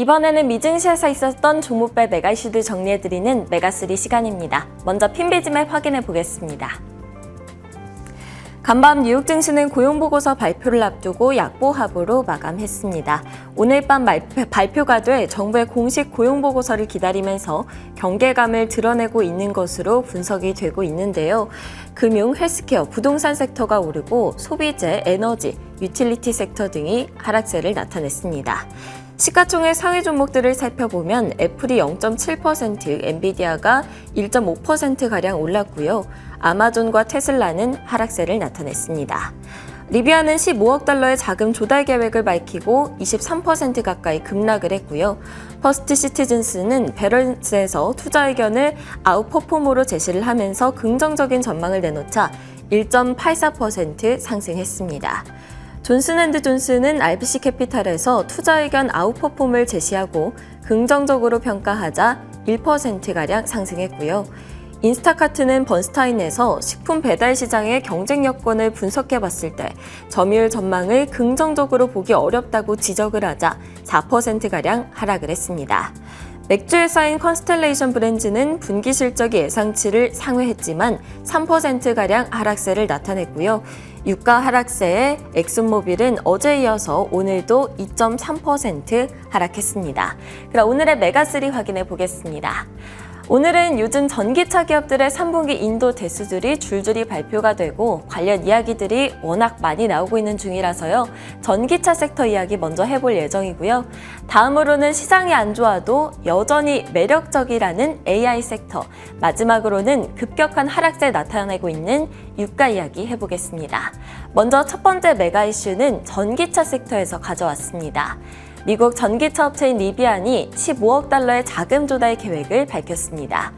이번에는 미증시에서 있었던 종목별 메가 이슈들 정리해드리는 메가3 시간입니다. 먼저 핀비즈맵 확인해 보겠습니다. 간밤 뉴욕 증시는 고용보고서 발표를 앞두고 약보합으로 마감했습니다. 오늘 밤 발표가 돼 정부의 공식 고용보고서를 기다리면서 경계감을 드러내고 있는 것으로 분석이 되고 있는데요. 금융, 헬스케어, 부동산 sek터가 오르고 소비재, 에너지, 유틸리티 섹터 등이 하락세를 나타냈습니다. 시가총액 상위 종목들을 살펴보면 애플이 0.7%, 엔비디아가 1.5%가량 올랐고요. 아마존과 테슬라는 하락세를 나타냈습니다. 리비아는 15억 달러의 자금 조달 계획을 밝히고 23% 가까이 급락을 했고요. 퍼스트 시티즌스는 베런스에서 투자 의견을 아웃퍼폼으로 제시를 하면서 긍정적인 전망을 내놓자 1.84% 상승했습니다. 존슨앤드존슨은 RBC 캐피탈에서 투자 의견 아웃퍼폼을 제시하고 긍정적으로 평가하자 1%가량 상승했고요. 인스타카트는 번스타인에서 식품 배달 시장의 경쟁 여건을 분석해 봤을 때 점유율 전망을 긍정적으로 보기 어렵다고 지적을 하자 4%가량 하락을 했습니다. 맥주 회사인 컨스텔레이션 브랜즈는 분기 실적이 예상치를 상회했지만 3%가량 하락세를 나타냈고요. 유가 하락세에 엑슨모빌은 어제에 이어서 오늘도 2.3% 하락했습니다. 그럼 오늘의 메가3 확인해 보겠습니다. 오늘은 요즘 전기차 기업들의 3분기 인도 대수들이 줄줄이 발표가 되고 관련 이야기들이 워낙 많이 나오고 있는 중이라서요. 전기차 섹터 이야기 먼저 해볼 예정이고요. 다음으로는 시장이 안 좋아도 여전히 매력적이라는 AI 섹터, 마지막으로는 급격한 하락세 나타내고 있는 유가 이야기 해보겠습니다. 먼저 첫 번째 메가 이슈는 전기차 섹터에서 가져왔습니다. 미국 전기차 업체인 리비안이 15억 달러의 자금 조달 계획을 밝혔습니다.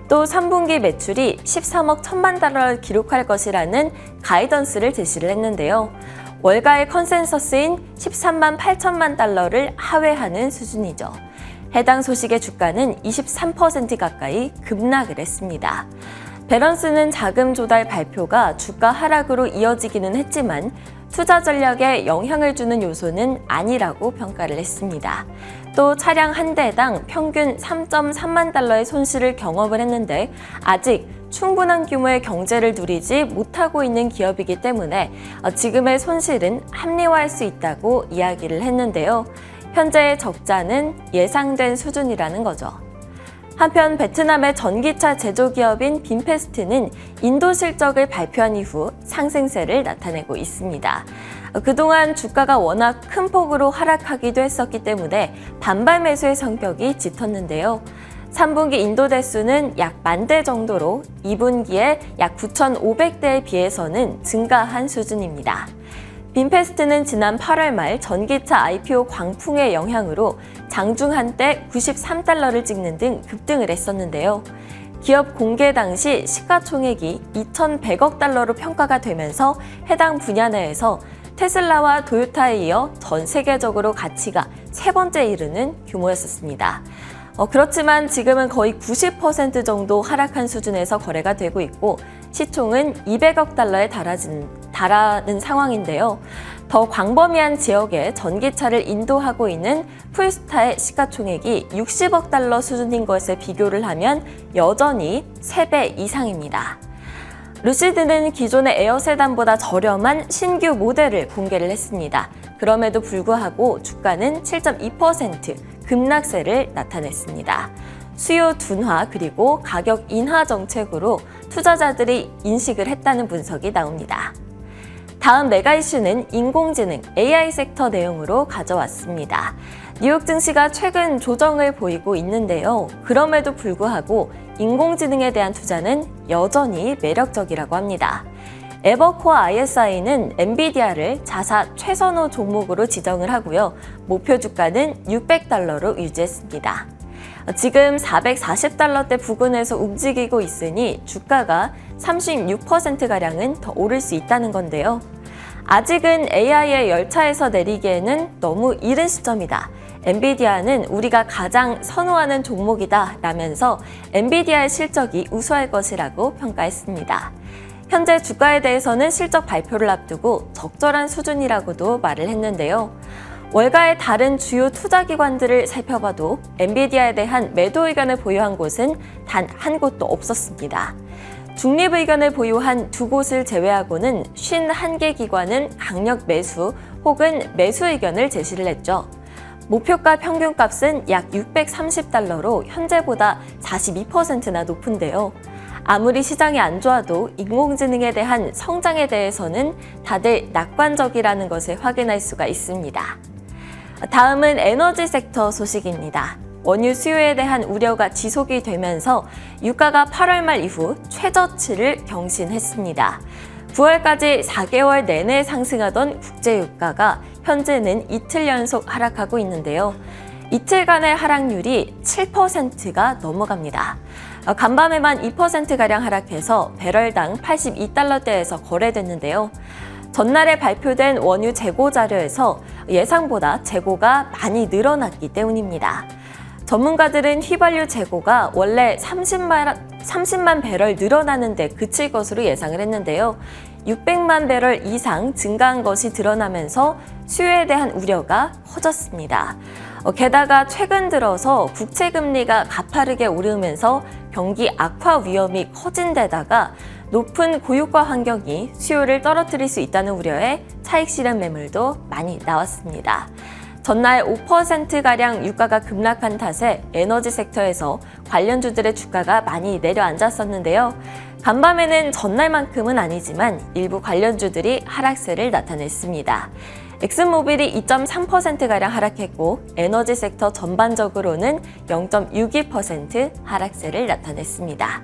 또 3분기 매출이 13억 1천만 달러를 기록할 것이라는 가이던스를 제시를 했는데요. 월가의 컨센서스인 13만 8천만 달러를 하회하는 수준이죠. 해당 소식의 주가는 23% 가까이 급락을 했습니다. 베런스는 자금 조달 발표가 주가 하락으로 이어지기는 했지만 투자 전략에 영향을 주는 요소는 아니라고 평가를 했습니다. 또 차량 한 대당 평균 3.3만 달러의 손실을 경험을 했는데 아직 충분한 규모의 경제를 누리지 못하고 있는 기업이기 때문에 지금의 손실은 합리화할 수 있다고 이야기를 했는데요. 현재의 적자는 예상된 수준이라는 거죠. 한편 베트남의 전기차 제조기업인 빈페스트는 인도 실적을 발표한 이후 상승세를 나타내고 있습니다. 그동안 주가가 워낙 큰 폭으로 하락하기도 했었기 때문에 반발 매수의 성격이 짙었는데요. 3분기 인도 대수는 약 10,000대 정도로 2분기에 약 9,500대에 비해서는 증가한 수준입니다. 빈페스트는 지난 8월 말 전기차 IPO 광풍의 영향으로 장중 한때 93달러를 찍는 등 급등을 했었는데요. 기업 공개 당시 시가총액이 2,100억 달러로 평가가 되면서 해당 분야 내에서 테슬라와 도요타에 이어 전 세계적으로 가치가 세 번째 이르는 규모였었습니다. 그렇지만 지금은 거의 90% 정도 하락한 수준에서 거래가 되고 있고 시총은 200억 달러에 달하는 상황인데요. 더 광범위한 지역에 전기차를 인도하고 있는 풀스타의 시가총액이 60억 달러 수준인 것에 비교를 하면 여전히 3배 이상입니다. 루시드는 기존의 에어세단보다 저렴한 신규 모델을 공개를 했습니다. 그럼에도 불구하고 주가는 7.2% 급락세를 나타냈습니다. 수요 둔화 그리고 가격 인하 정책으로 투자자들이 인식을 했다는 분석이 나옵니다. 다음 메가 이슈는 인공지능 AI 섹터 내용으로 가져왔습니다. 뉴욕 증시가 최근 조정을 보이고 있는데요. 그럼에도 불구하고 인공지능에 대한 투자는 여전히 매력적이라고 합니다. 에버코어 ISI는 엔비디아를 자사 최선호 종목으로 지정을 하고요. 목표 주가는 600달러로 유지했습니다. 지금 440달러대 부근에서 움직이고 있으니 주가가 36%가량은 더 오를 수 있다는 건데요. 아직은 AI의 열차에서 내리기에는 너무 이른 시점이다. 엔비디아는 우리가 가장 선호하는 종목이다 라면서 엔비디아의 실적이 우수할 것이라고 평가했습니다. 현재 주가에 대해서는 실적 발표를 앞두고 적절한 수준이라고도 말을 했는데요. 월가의 다른 주요 투자 기관들을 살펴봐도 엔비디아에 대한 매도 의견을 보유한 곳은 단 한 곳도 없었습니다. 중립 의견을 보유한 두 곳을 제외하고는 51개 기관은 강력 매수 혹은 매수 의견을 제시를 했죠. 목표가 평균값은 약 630달러로 현재보다 42%나 높은데요. 아무리 시장이 안 좋아도 인공지능에 대한 성장에 대해서는 다들 낙관적이라는 것을 확인할 수가 있습니다. 다음은 에너지 섹터 소식입니다. 원유 수요에 대한 우려가 지속이 되면서 유가가 8월 말 이후 최저치를 경신했습니다. 9월까지 4개월 내내 상승하던 국제유가가 현재는 이틀 연속 하락하고 있는데요. 이틀간의 하락률이 7%가 넘어갑니다. 간밤에만 2%가량 하락해서 배럴당 82달러대에서 거래됐는데요. 전날에 발표된 원유 재고 자료에서 예상보다 재고가 많이 늘어났기 때문입니다. 전문가들은 휘발유 재고가 원래 30만 배럴 늘어나는 데 그칠 것으로 예상을 했는데요. 600만 배럴 이상 증가한 것이 드러나면서 수요에 대한 우려가 커졌습니다. 게다가 최근 들어서 국채금리가 가파르게 오르면서 경기 악화 위험이 커진 데다가 높은 고유가 환경이 수요를 떨어뜨릴 수 있다는 우려에 차익 실현 매물도 많이 나왔습니다. 전날 5%가량 유가가 급락한 탓에 에너지 섹터에서 관련주들의 주가가 많이 내려앉았었는데요. 간밤에는 전날만큼은 아니지만 일부 관련주들이 하락세를 나타냈습니다. 엑슨모빌이 2.3%가량 하락했고 에너지 섹터 전반적으로는 0.62% 하락세를 나타냈습니다.